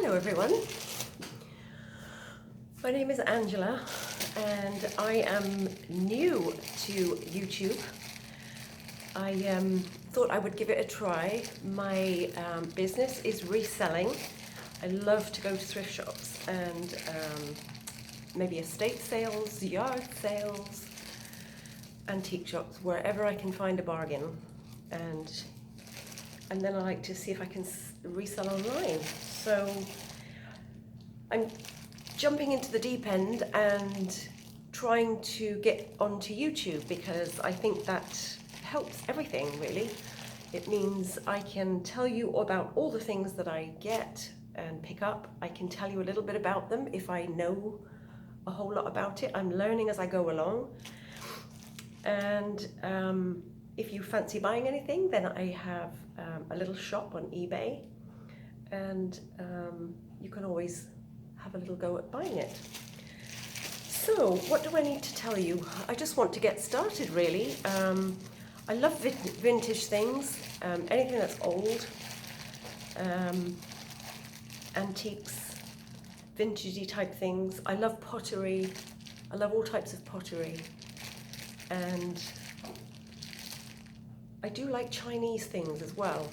Hello everyone, my name is Angela and I am new to YouTube. I thought I would give it a try. My business is reselling. I love to go to thrift shops and maybe estate sales, yard sales, antique shops, wherever I can find a bargain. And then I like to see if I can resell online. So I'm jumping into the deep end and trying to get onto YouTube because I think that helps everything really. It means I can tell you about all the things that I get and pick up. I can tell you a little bit about them if I know a whole lot about it. I'm learning as I go along. And if you fancy buying anything, then I have a little shop on eBay, and you can always have a little go at buying it. So what do I need to tell you? I just want to get started really. I love vintage things, anything that's old, antiques, vintagey type things. I love pottery. I love all types of pottery. And I do like Chinese things as well,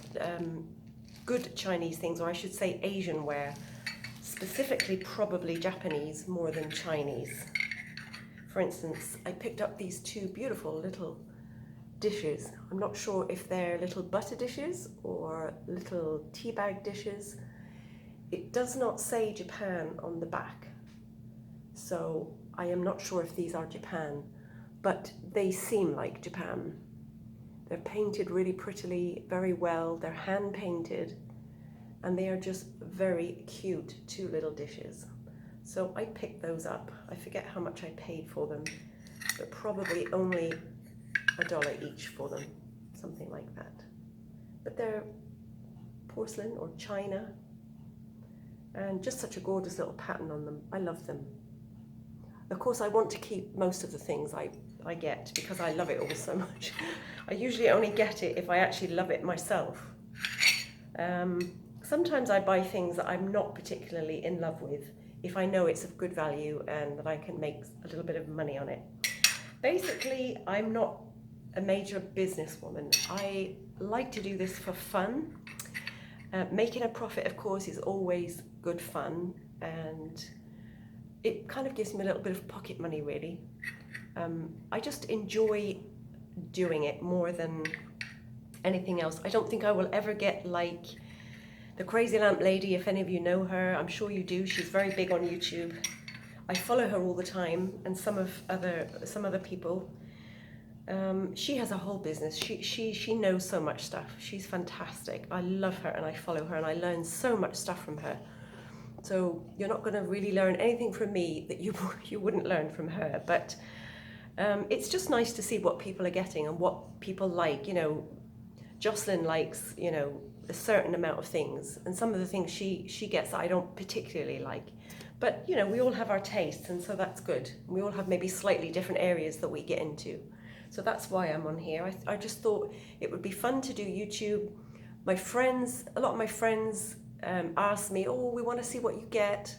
good Chinese things, or I should say Asian wear, specifically probably Japanese more than Chinese. For instance, I picked up these two beautiful little dishes. I'm not sure if they're little butter dishes or little tea bag dishes. It does not say Japan on the back, so I am not sure if these are Japan, but they seem like Japan. They're painted really prettily, very well. They're hand painted, and they are just very cute, two little dishes. So I picked those up. I forget how much I paid for them, but probably only $1 each for them, something like that. But they're porcelain or china, and just such a gorgeous little pattern on them. I love them. Of course, I want to keep most of the things I get because I love it all so much. I usually only get it if I actually love it myself. Sometimes I buy things that I'm not particularly in love with if I know it's of good value and that I can make a little bit of money on it. Basically, I'm not a major businesswoman. I like to do this for fun. Making a profit, of course, is always good fun, and it kind of gives me a little bit of pocket money really. I just enjoy doing it more than anything else. I don't think I will ever get like the Crazy Lamp Lady, if any of you know her. I'm sure you do. She's very big on YouTube. I follow her all the time, and some other people. She has a whole business. She knows so much stuff. She's fantastic. I love her and I follow her and I learn so much stuff from her. So you're not going to really learn anything from me that you wouldn't learn from her, but it's just nice to see what people are getting and what people like. You know, Jocelyn likes, you know, a certain amount of things, and some of the things she gets that I don't particularly like. But you know, we all have our tastes, and so that's good. We all have maybe slightly different areas that we get into. So that's why I'm on here. I just thought it would be fun to do YouTube. My friends, a lot of my friends ask me, oh, we want to see what you get.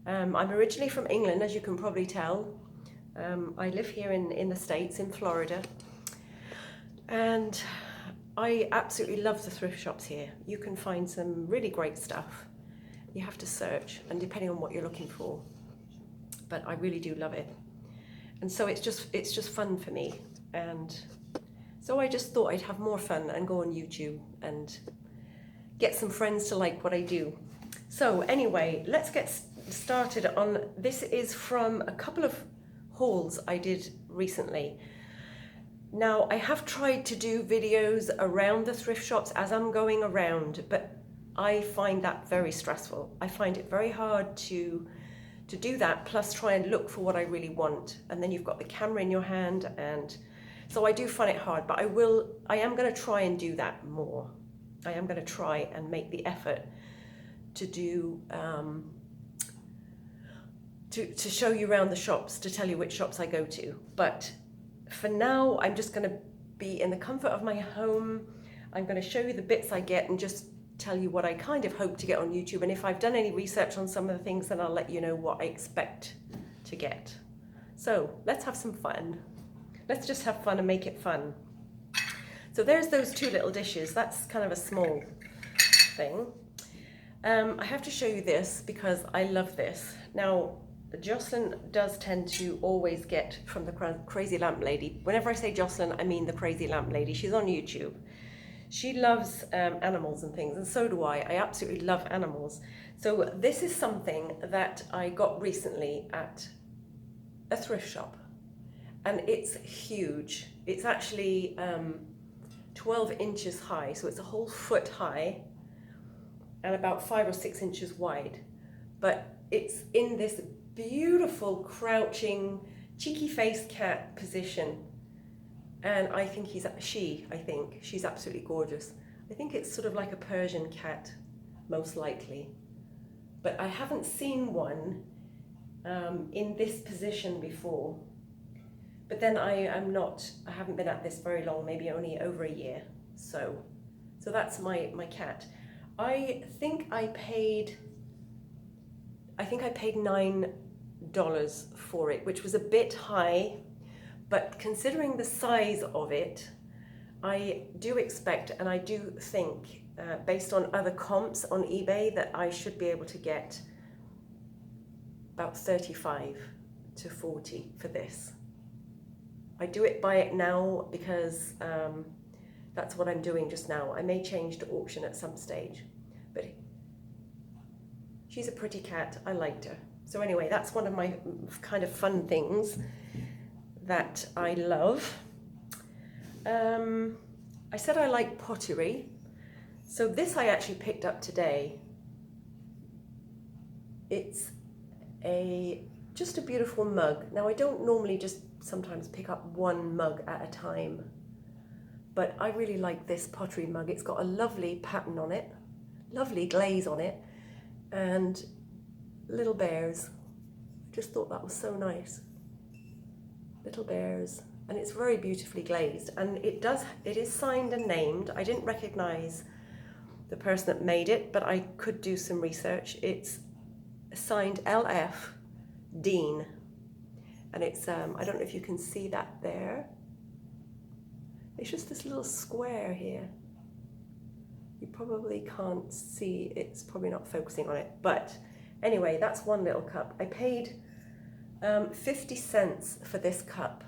I'm originally from England, as you can probably tell. I live here in the States, in Florida. And I absolutely love the thrift shops here. You can find some really great stuff. You have to search, and depending on what you're looking for. But I really do love it. And so it's just fun for me. And so I just thought I'd have more fun and go on YouTube and get some friends to like what I do. So anyway, let's get started on, this is from a couple of hauls I did recently. Now, I have tried to do videos around the thrift shops as I'm going around, but I find that very stressful. I find it very hard to do that, plus try and look for what I really want. And then you've got the camera in your hand, and so I do find it hard, but I am going to try and do that more. I am going to try and make the effort to do, to show you around the shops, to tell you which shops I go to. But for now, I'm just going to be in the comfort of my home. I'm going to show you the bits I get and just tell you what I kind of hope to get on YouTube, and if I've done any research on some of the things, then I'll let you know what I expect to get. So let's have some fun. Let's just have fun and make it fun. So there's those two little dishes. That's kind of a small thing. I have to show you this because I love this. Now, Jocelyn does tend to always get from the Crazy Lamp Lady. Whenever I say Jocelyn, I mean the Crazy Lamp Lady. She's on YouTube. She loves animals and things, and so do I. I absolutely love animals. So this is something that I got recently at a thrift shop, and it's huge. It's actually 12 inches high, so it's a whole foot high and about 5 or 6 inches wide. But it's in this beautiful crouching cheeky faced cat position, and I think she's absolutely gorgeous. I think it's sort of like a Persian cat, most likely, but I haven't seen one in this position before. But then I haven't been at this very long, maybe only over a year. So that's my cat. I think I paid $9 for it, which was a bit high, but considering the size of it, I do expect, and I do think, based on other comps on eBay, that I should be able to get about 35 to 40 for this. I do it buy it now because that's what I'm doing just now. I may change to auction at some stage, but she's a pretty cat. I liked her. So anyway, that's one of my kind of fun things that I love. I said I like pottery. So this I actually picked up today. It's just a beautiful mug. Now, I don't normally just sometimes pick up one mug at a time, but I really like this pottery mug. It's got a lovely pattern on it, lovely glaze on it, and little bears. I just thought that was so nice. Little bears, and it's very beautifully glazed, and it is signed and named. I didn't recognize the person that made it, but I could do some research. It's signed LF Dean, and it's I don't know if you can see that there. It's just this little square here. You probably can't see, it's probably not focusing on it, but anyway, that's one little cup. I paid 50 cents for this cup,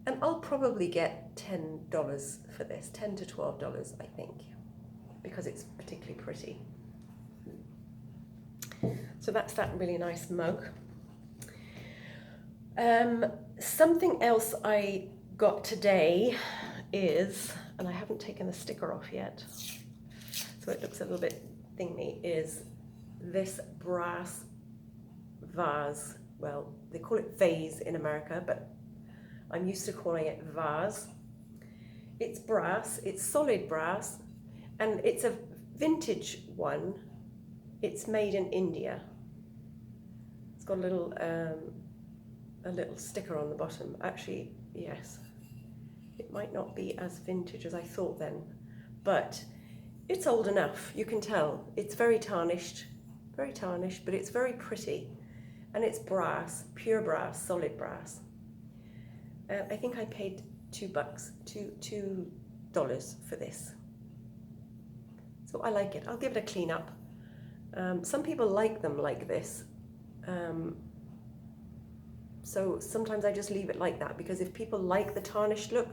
and I'll probably get $10 for this, $10 to $12, I think, because it's particularly pretty. So that's that really nice mug. Something else I got today is, and I haven't taken the sticker off yet, so it looks a little bit thingy, is this brass vase. Well, they call it vase in America, but I'm used to calling it vase. It's brass, it's solid brass, and it's a vintage one. It's made in India. It's got a little sticker on the bottom. Actually, yes, it might not be as vintage as I thought then, but it's old enough. You can tell it's very tarnished, but it's very pretty, and it's brass, pure brass, solid brass. I think I paid $2 for this. So I like it. I'll give it a clean up. Some people like them like this. So sometimes I just leave it like that, because if people like the tarnished look,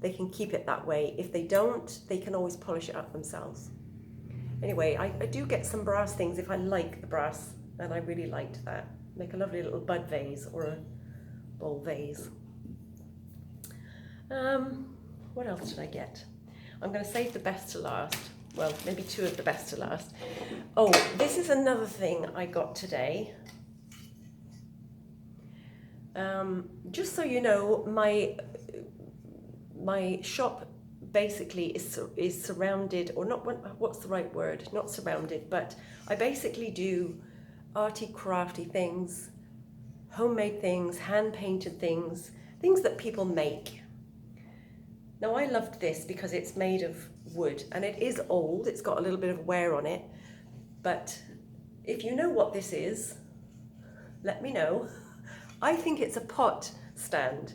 they can keep it that way. If they don't, they can always polish it up themselves. Anyway, I do get some brass things if I like the brass, and I really liked that. Make a lovely little bud vase or a bowl vase. What else did I get? I'm going to save the best to last. Well, maybe two of the best to last. Oh, this is another thing I got today. Just so you know, my shop basically is surrounded, or not, what's the right word? Not surrounded, but I basically do arty crafty things, homemade things, hand painted things, things that people make. Now I loved this because it's made of wood and it is old, it's got a little bit of wear on it, but if you know what this is, let me know. I think it's a pot stand.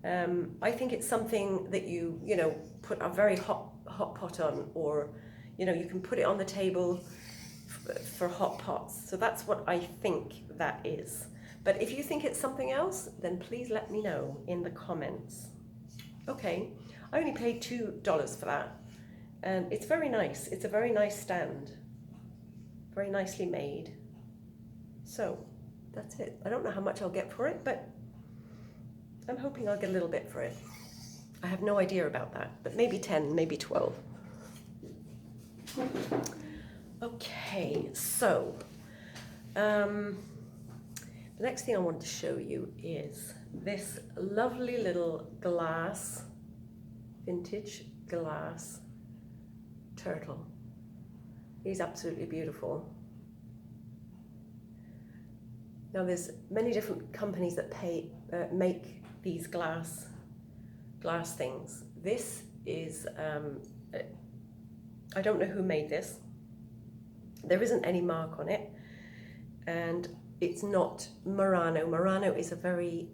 I think it's something that you know, put a very hot pot on, or, you know, you can put it on the table for hot pots. So that's what I think that is. But if you think it's something else, then please let me know in the comments. Okay, I only paid $2 for that, and it's very nice. It's a very nice stand, very nicely made. So that's it. I don't know how much I'll get for it, but I'm hoping I'll get a little bit for it. I have no idea about that, but maybe 10, maybe 12. Okay, so the next thing I want to show you is this lovely little glass, vintage glass turtle. He's absolutely beautiful. Now there's many different companies that make these glass things. This is, I don't know who made this. There isn't any mark on it, and it's not Murano. Murano is a very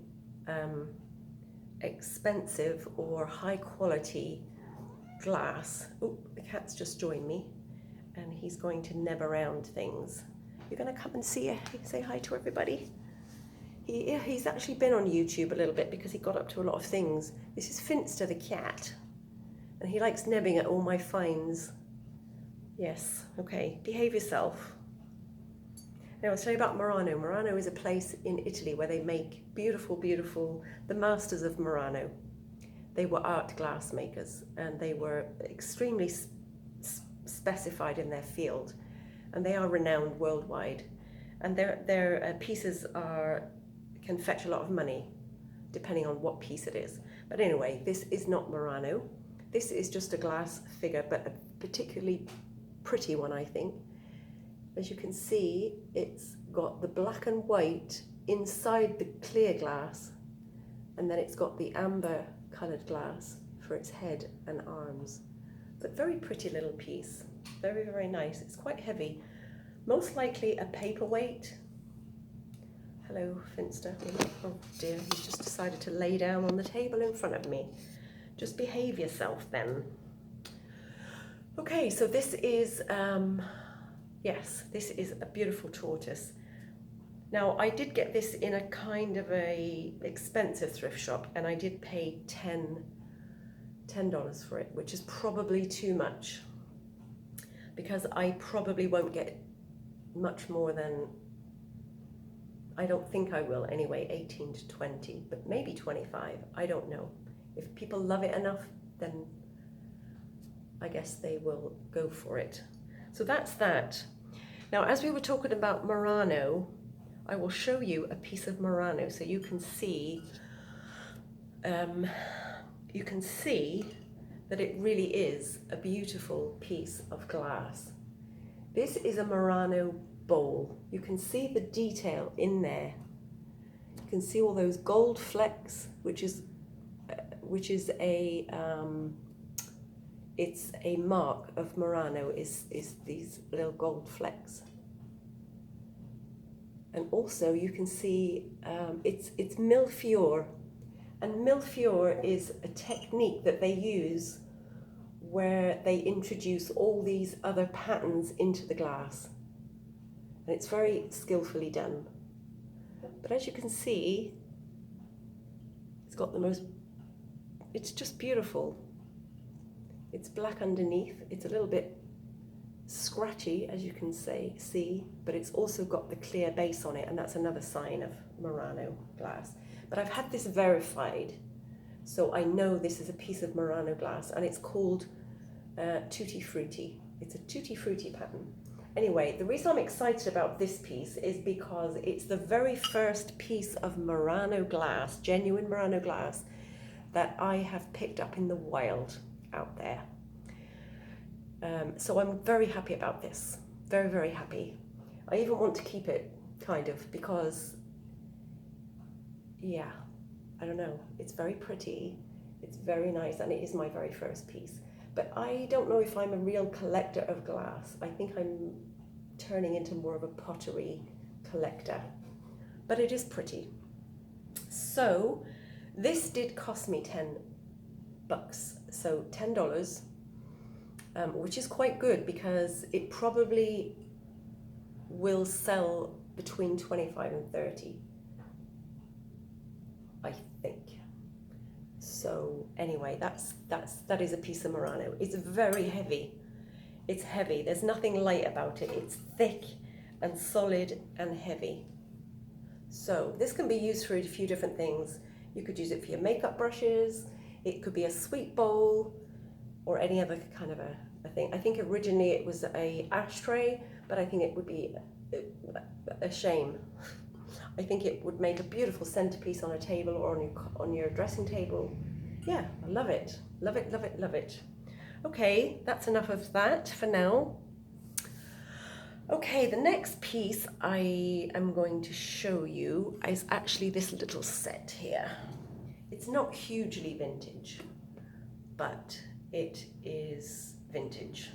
expensive or high quality glass. Oh, the cat's just joined me and he's going to neb around things. You're going to come and say hi to everybody. He's actually been on YouTube a little bit because he got up to a lot of things. This is Finster the cat, and he likes nebbing at all my finds. Yes, okay, behave yourself. Now I'll tell you about Murano. Murano is a place in Italy where they make beautiful, beautiful, the masters of Murano. They were art glass makers, and they were extremely specified in their field, and they are renowned worldwide. And their pieces can fetch a lot of money, depending on what piece it is. But anyway, this is not Murano. This is just a glass figure, but a particularly pretty one, I think. As you can see, it's got the black and white inside the clear glass, and then it's got the amber coloured glass for its head and arms. But very pretty little piece, very, very nice. It's quite heavy, most likely a paperweight. Hello, Finster. Oh dear, he's just decided to lay down on the table in front of me. Just behave yourself then. Okay, so this is, yes, this is a beautiful tortoise. Now, I did get this in a kind of a expensive thrift shop, and I did pay $10 for it, which is probably too much, because I probably won't get much more than, I don't think I will anyway, 18 to 20, but maybe 25, I don't know. If people love it enough, then I guess they will go for it. So that's that. Now, as we were talking about Murano, I will show you a piece of Murano so you can see that it really is a beautiful piece of glass. This is a Murano bowl. You can see the detail in there. You can see all those gold flecks, which is a it's a mark of Murano, is these little gold flecks. And also you can see it's mille-fiori, and mille-fiori is a technique that they use where they introduce all these other patterns into the glass, and it's very skillfully done. But as you can see, it's got the most, it's just beautiful. It's black underneath, it's a little bit scratchy, as you can see, but it's also got the clear base on it, and that's another sign of Murano glass. But I've had this verified, so I know this is a piece of Murano glass, and it's called Tutti Frutti. It's a Tutti Frutti pattern. Anyway, the reason I'm excited about this piece is because it's the very first piece of Murano glass, genuine Murano glass, that I have picked up in the wild out there. So I'm very happy about this, very, very happy. I even want to keep it, kind of, because, yeah, I don't know, it's very pretty. It's very nice, and it is my very first piece. But I don't know if I'm a real collector of glass. I think I'm turning into more of a pottery collector. But it is pretty. So this did cost me $10. So $10, which is quite good because it probably will sell between 25 and 30, I think. So anyway, that is a piece of Murano. It's very heavy. It's heavy. There's nothing light about it. It's thick and solid and heavy. So this can be used for a few different things. You could use it for your makeup brushes. It could be a sweet bowl or any other kind of a thing. I think originally it was a ashtray, but I think it would be a shame. I think it would make a beautiful centerpiece on a table or on your dressing table. Yeah, I love it. Love it, love it, love it. Okay, that's enough of that for now. Okay, the next piece I am going to show you is actually this little set here. It's not hugely vintage, but it is vintage.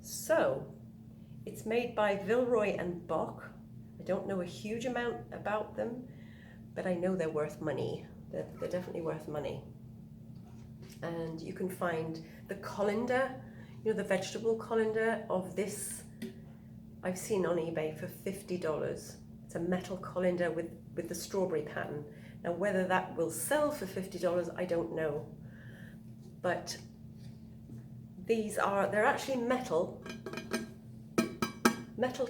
So, it's made by Villeroy and Boch. I don't know a huge amount about them, but I know they're worth money. They're definitely worth money. And you can find the colander, you know, the vegetable colander of this, I've seen on eBay for $50. It's a metal colander with the strawberry pattern. Now whether that will sell for $50, I don't know. But they're actually metal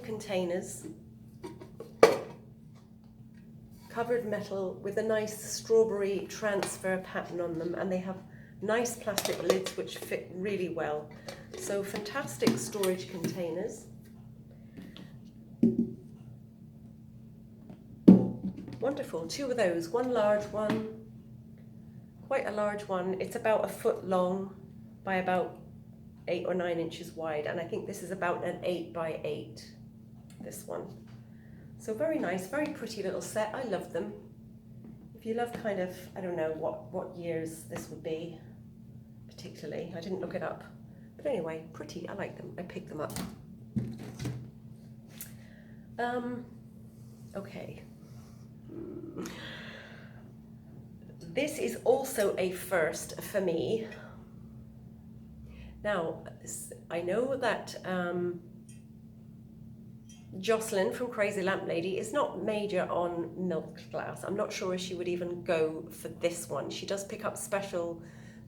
containers, covered metal with a nice strawberry transfer pattern on them, and they have nice plastic lids which fit really well. So fantastic storage containers. Wonderful, 2 of those, one large one, quite a large one. It's about 1 foot long by about 8 or 9 inches wide, and I think this is about an 8 by 8, this one. So very nice, very pretty little set. I love them. If you love kind of, I don't know what years this would be, particularly. I didn't look it up. But anyway, pretty, I like them. I picked them up. Okay. This is also a first for me. Now, I know that Jocelyn from Crazy Lamp Lady is not major on milk glass. I'm not sure if she would even go for this one. She does pick up special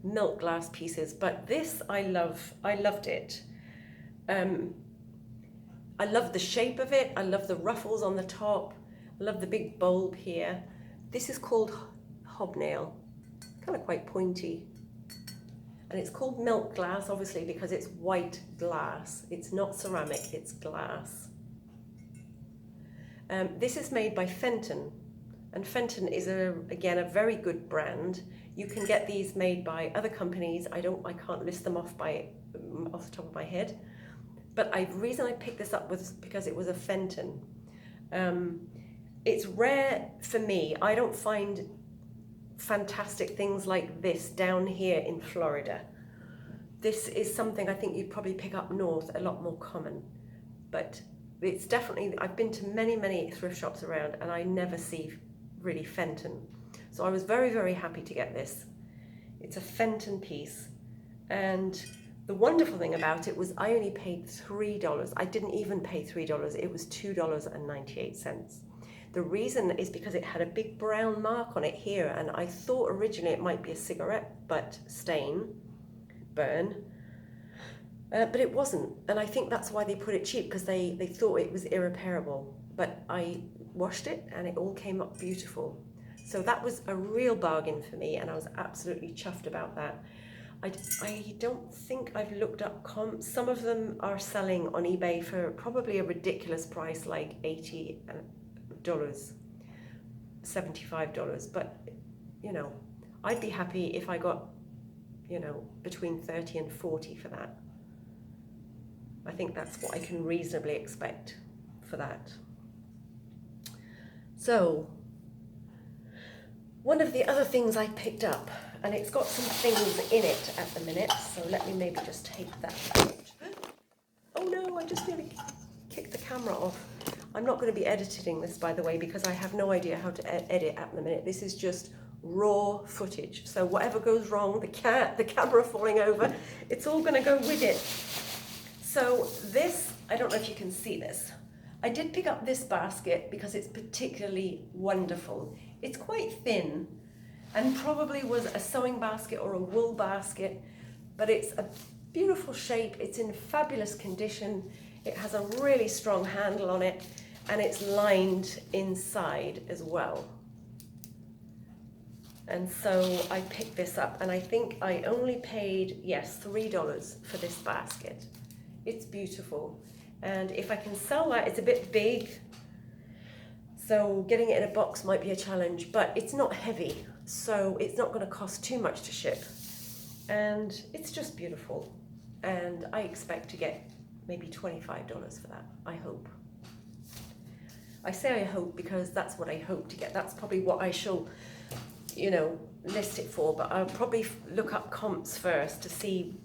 milk glass pieces, but this I loved it. I love the shape of it. I love the ruffles on the top. I love the big bulb here. This is called hobnail, kind of quite pointy. And it's called milk glass, obviously, because it's white glass. It's not ceramic, it's glass. This is made by Fenton, and Fenton is again a very good brand. You can get these made by other companies. I can't list them off the top of my head, but the reason I picked this up was because it was a Fenton. It's rare for me. I don't find fantastic things like this down here in Florida. This is something I think you'd probably pick up north, a lot more common, but it's definitely, I've been to many thrift shops around and I never see really Fenton. So I was very, very happy to get this. It's a Fenton piece. And the wonderful thing about it was I only paid $3. I didn't even pay $3. It was $2.98. The reason is because it had a big brown mark on it here, and I thought originally it might be a cigarette butt burn. But it wasn't, and I think that's why they put it cheap, because they thought it was irreparable. But I washed it and it all came up beautiful. So that was a real bargain for me, and I was absolutely chuffed about that. I don't think I've looked up comps. Some of them are selling on eBay for probably a ridiculous price, like $80, $75. But, you know, I'd be happy if I got, you know, between 30 and 40 for that. I think that's what I can reasonably expect for that. So, one of the other things I picked up, and it's got some things in it at the minute, so let me maybe just take that out. Oh no, I just nearly kicked the camera off. I'm not going to be editing this, by the way, because I have no idea how to edit at the minute. This is just raw footage, so whatever goes wrong, the camera falling over, it's all going to go with it. So this, I don't know if you can see this. I did pick up this basket because it's particularly wonderful. It's quite thin and probably was a sewing basket or a wool basket, but it's a beautiful shape. It's in fabulous condition. It has a really strong handle on it, and it's lined inside as well. And so I picked this up, and I think I only paid, yes, $3 for this basket. It's beautiful. And if I can sell that, it's a bit big, so getting it in a box might be a challenge, but it's not heavy, so it's not going to cost too much to ship. And it's just beautiful. And I expect to get maybe $25 for that, I hope. I say I hope because that's what I hope to get. That's probably what I shall, you know, list it for, but I'll probably look up comps first to see,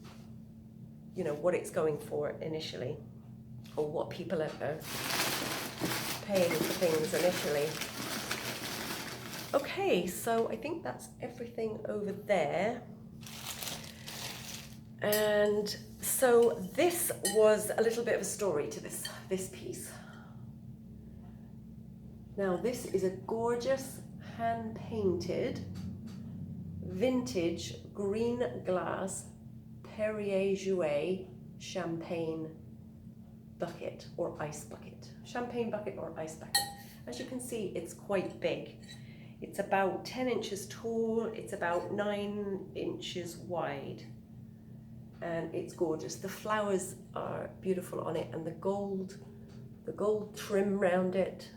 you know, what it's going for initially, or what people are paying for things initially. Okay, so I think that's everything over there. And so this was a little bit of a story to this piece. Now this is a gorgeous hand-painted vintage green glass Perrier Jouet champagne bucket or ice bucket. Champagne bucket or ice bucket. As you can see, it's quite big. It's about 10 inches tall, it's about 9 inches wide. And it's gorgeous. The flowers are beautiful on it, and the gold trim around it.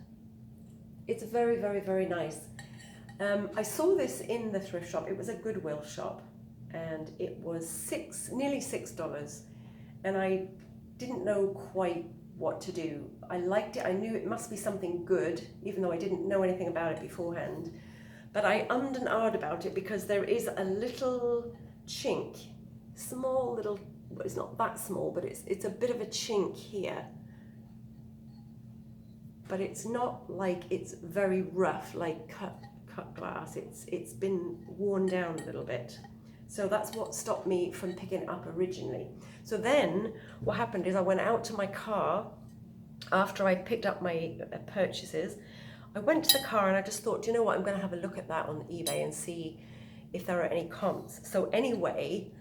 It's very, very, very nice. I saw this in the thrift shop. It was a Goodwill shop, and it was nearly $6. And I didn't know quite what to do. I liked it. I knew it must be something good, even though I didn't know anything about it beforehand. But I ummed and ahed about it because there is a little chink. Small little, it's not that small, but it's a bit of a chink here. But it's not like it's very rough, like cut glass. It's been worn down a little bit. So that's what stopped me from picking it up originally. So then what happened is I went out to my car after I picked up my purchases. I went to the car and I just thought, you know what, I'm going to have a look at that on eBay and see if there are any comps. So anyway,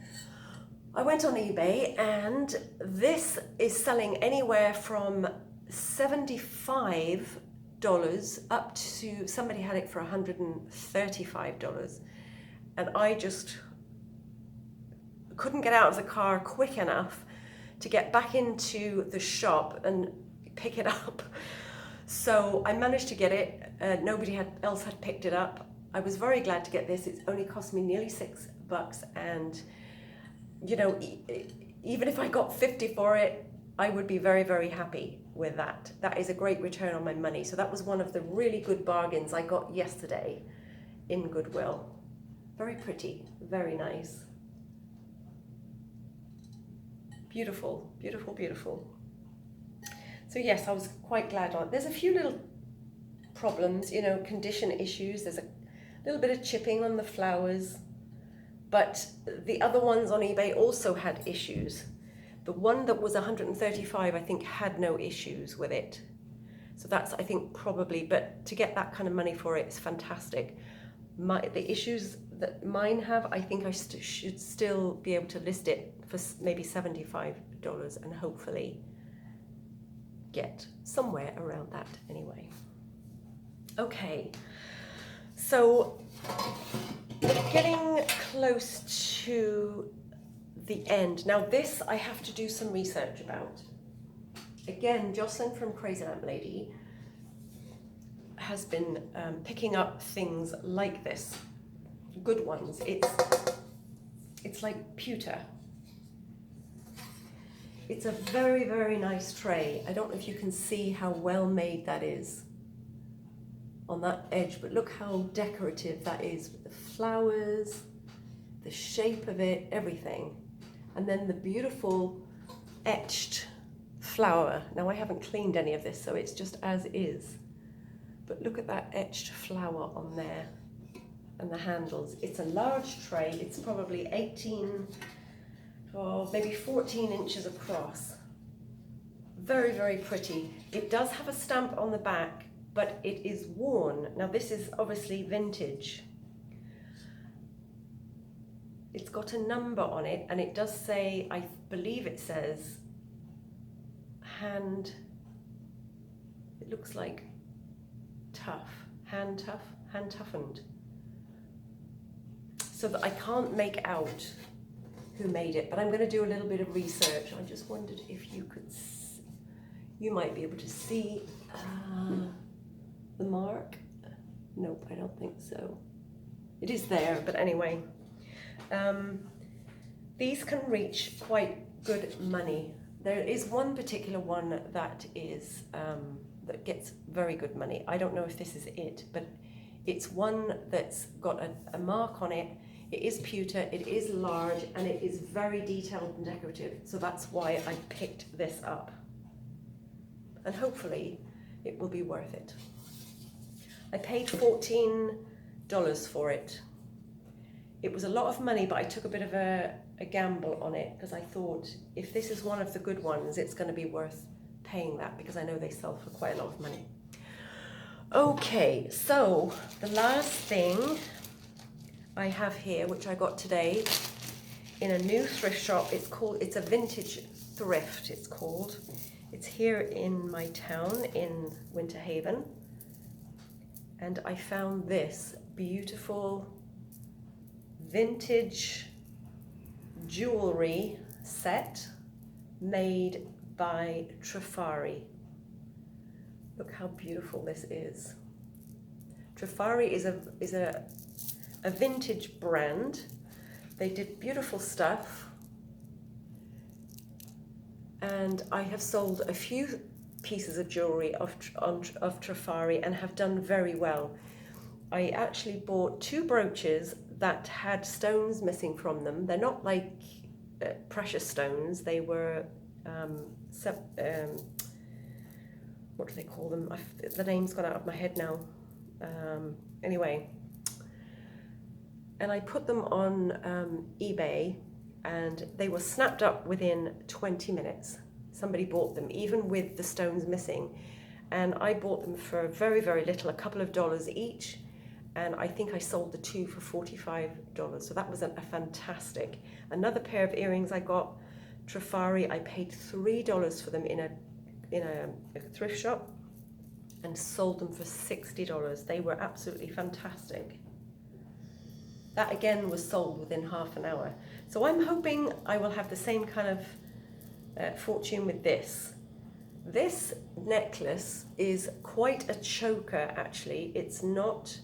I went on eBay, and this is selling anywhere from $75 up to, somebody had it for $135. And I just couldn't get out of the car quick enough to get back into the shop and pick it up. So I managed to get it. Nobody else had picked it up. I was very glad to get this. It's only cost me nearly $6, and you know, even if I got 50 for it, I would be very, very happy with that. That is a great return on my money. So that was one of the really good bargains I got yesterday in Goodwill. Very pretty, very nice. Beautiful, beautiful, beautiful. So yes, I was quite glad on it. There's a few little problems, you know, condition issues. There's a little bit of chipping on the flowers. But the other ones on eBay also had issues. The one that was $135, I think, had no issues with it. So that's, I think, probably, but to get that kind of money for it is fantastic. The issues that mine have, I think I should still be able to list it for maybe $75 and hopefully get somewhere around that anyway. Okay, so we're getting close to the end. Now this I have to do some research about. Again, Jocelyn from Crazy Lamp Lady has been picking up things like this, good ones. It's like pewter. It's a very, very nice tray. I don't know if you can see how well made that is on that edge, but look how decorative that is with the flowers. the shape of it, everything. And then the beautiful etched flower. Now I haven't cleaned any of this, so it's just as is. But look at that etched flower on there and the handles. It's a large tray. It's probably 18 or maybe 14 inches across. Very, very pretty. It does have a stamp on the back, but it is worn. Now this is obviously vintage. It's got a number on it, and it does say, I believe it says, hand, it looks like tough, hand toughened. So that I can't make out who made it, but I'm going to do a little bit of research. I just wondered if you could, you might be able to see the mark. Nope, I don't think so. It is there, but anyway. These can reach quite good money. There is one particular one that is that gets very good money. I don't know if this is it, but it's one that's got a mark on it. It is pewter, it is large, and it is very detailed and decorative. So that's why I picked this up. And hopefully it will be worth it. I paid $14 for it. It was a lot of money, but I took a bit of a gamble on it because I thought if this is one of the good ones, it's going to be worth paying that because I know they sell for quite a lot of money. Okay, so the last thing I have here, which I got today in a new thrift shop. It's a vintage thrift, it's called. It's here in my town in Winter Haven. And I found this beautiful vintage jewelry set made by Trifari. Look how beautiful this is. Trifari is a vintage brand. They did beautiful stuff. And I have sold a few pieces of jewelry of Trifari and have done very well. I actually bought 2 brooches that had stones missing from them. They're not like precious stones. They were, what do they call them? The name's gone out of my head now. Anyway, and I put them on eBay, and they were snapped up within 20 minutes. Somebody bought them, even with the stones missing. And I bought them for very, very little, a couple of dollars each. And I think I sold the 2 for $45. So that was a fantastic. Another pair of earrings I got, Trifari, I paid $3 for them in a thrift shop and sold them for $60. They were absolutely fantastic. That again was sold within half an hour. So I'm hoping I will have the same kind of fortune with this. This necklace is quite a choker actually. It's not,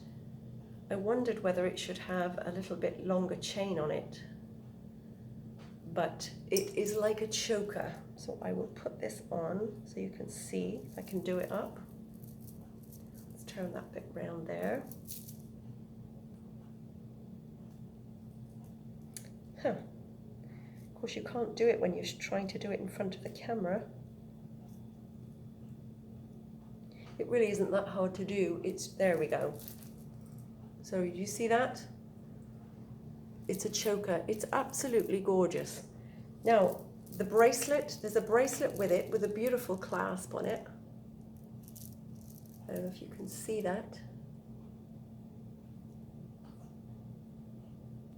I wondered whether it should have a little bit longer chain on it, but it is like a choker. So I will put this on so you can see if I can do it up. Let's turn that bit round there. Huh. Of course you can't do it when you're trying to do it in front of the camera. It really isn't that hard to do. There we go. So you see that? It's a choker. It's absolutely gorgeous. Now, the bracelet, there's a bracelet with it with a beautiful clasp on it. I don't know if you can see that.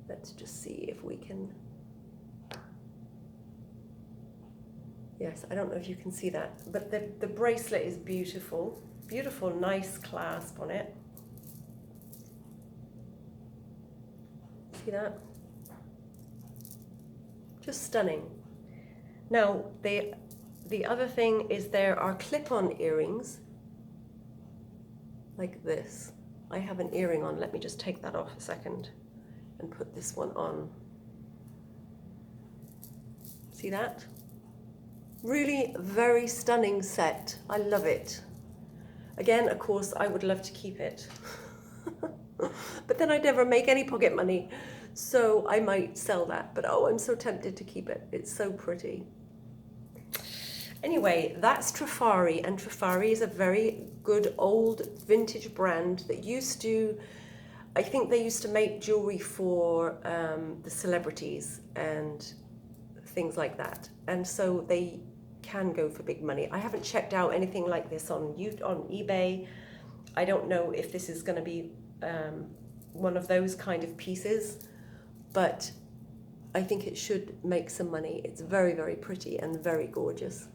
Let's just see if we can. Yes, I don't know if you can see that, but the bracelet is beautiful. Beautiful, nice clasp on it. See that? Just stunning. Now, the other thing is there are clip-on earrings like this. I have an earring on. Let me just take that off a second and put this one on. See that? Really very stunning set. I love it. Again, of course, I would love to keep it. But then I'd never make any pocket money. So I might sell that, but oh, I'm so tempted to keep it. It's so pretty. Anyway, that's Trifari, and Trifari is a very good old vintage brand that used to, I think they used to make jewelry for the celebrities and things like that. And so they can go for big money. I haven't checked out anything like this on eBay. I don't know if this is going to be one of those kind of pieces, but I think it should make some money. It's very, very pretty and very gorgeous.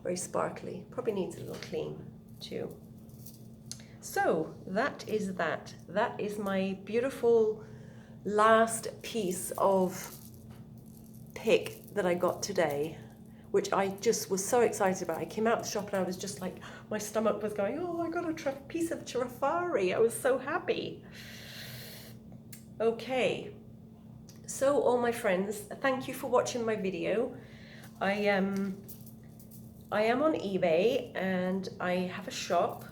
Very sparkly. Probably needs a little clean too. So that is that. That is my beautiful last piece of pick that I got today, which I just was so excited about. I came out of the shop and I was just like, my stomach was going, oh, I got a piece of Trifari. I was so happy. Okay, so all my friends, thank you for watching my video. I am on eBay and I have a shop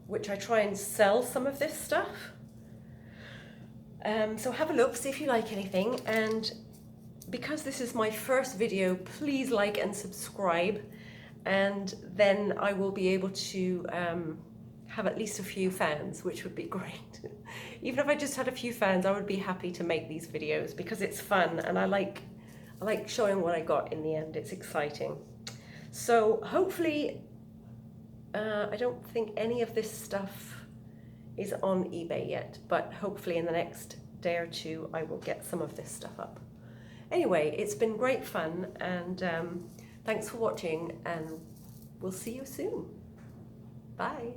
which I try and sell some of this stuff. So have a look, see if you like anything, and because this is my first video, please like and subscribe, and then I will be able to have at least a few fans, which would be great. Even if I just had a few fans, I would be happy to make these videos because it's fun and I like showing what I got in the end. It's exciting. So hopefully, I don't think any of this stuff is on eBay yet, but hopefully in the next day or two I will get some of this stuff up. Anyway, it's been great fun, and thanks for watching, and we'll see you soon. Bye.